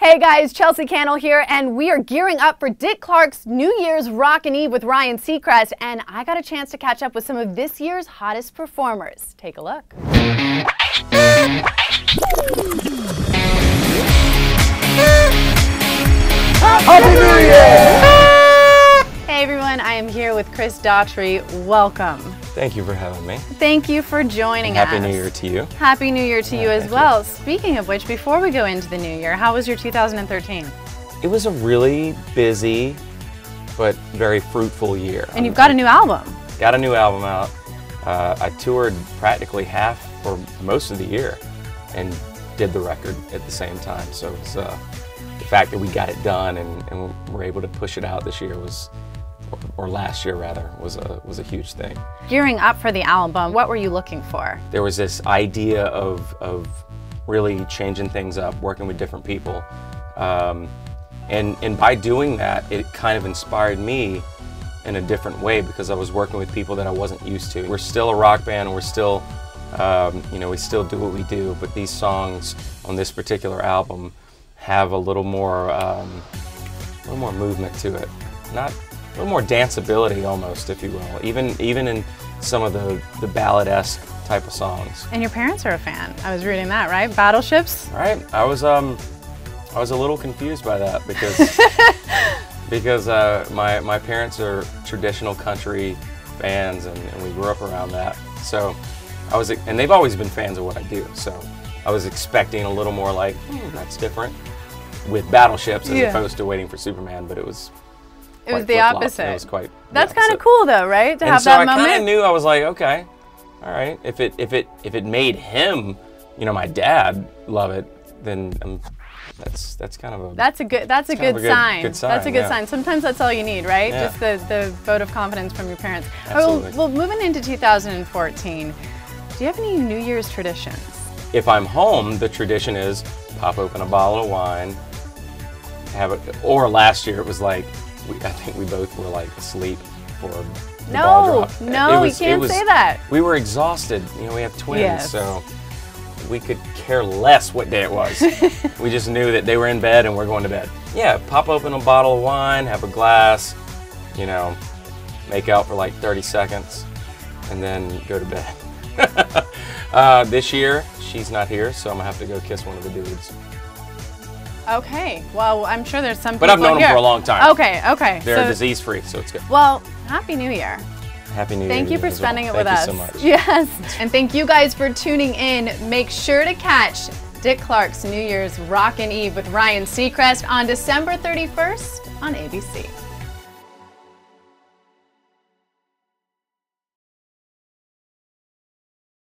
Hey guys, Chelsea Cannell here, and we are gearing up for Dick Clark's New Year's Rockin' Eve with Ryan Seacrest, and I got a chance to catch up with some of this year's hottest performers. Take a look. Happy New Year! Hey everyone, I am here with Daughtry. Welcome. Thank you for having me. Thank you for joining us. Happy New Year to you. Happy New Year to you as well. Speaking of which, before we go into the new year, how was your 2013? It was a really busy but very fruitful year. And you've got a new album. Got a new album out. I toured practically half or most of the year and did the record at the same time. So it was, the fact that we got it done and were able to push it out this year was, or last year rather, was a huge thing. Gearing up for the album, what were you looking for? There was this idea of really changing things up, working with different people. And by doing that, it kind of inspired me in a different way because I was working with people that I wasn't used to. We're still a rock band and we're still, you know, we still do what we do, but these songs on this particular album have a little more movement to it. A little more danceability almost, if you will, even in some of the ballad-esque type of songs. And your parents are a fan. I was reading that, right? Battleships? Right. I was a little confused by that because my parents are traditional country fans and we grew up around that. So and they've always been fans of what I do. So I was expecting a little more like, that's different with Battleships as opposed to Waiting for Superman, but it was the opposite. It was quite. That's kind of cool, though, right? To have that moment. I kind of knew. I was like, okay, all right. If it made him, you know, my dad love it, then that's kind of a. That's a good sign. Good sign. That's a good sign. Sometimes that's all you need, right? Yeah. Just the vote of confidence from your parents. Absolutely. Well, moving into 2014, do you have any New Year's traditions? If I'm home, the tradition is pop open a bottle of wine, or last year it was like. I think we both were like asleep for the ball drop. No, you can't say that. We were exhausted. You know, we have twins, so we could care less what day it was. We just knew that they were in bed and we're going to bed. Yeah, pop open a bottle of wine, have a glass, you know, make out for like 30 seconds, and then go to bed. This year, she's not here, so I'm going to have to go kiss one of the dudes. Okay, well, I'm sure there's some people But I've known here. them for a long time. Okay. They're disease-free, so it's good. Well, Happy New Year. Happy New Year. Thank you for spending it with us. Thank you so much. Yes, and thank you guys for tuning in. Make sure to catch Dick Clark's New Year's Rockin' Eve with Ryan Seacrest on December 31st on ABC.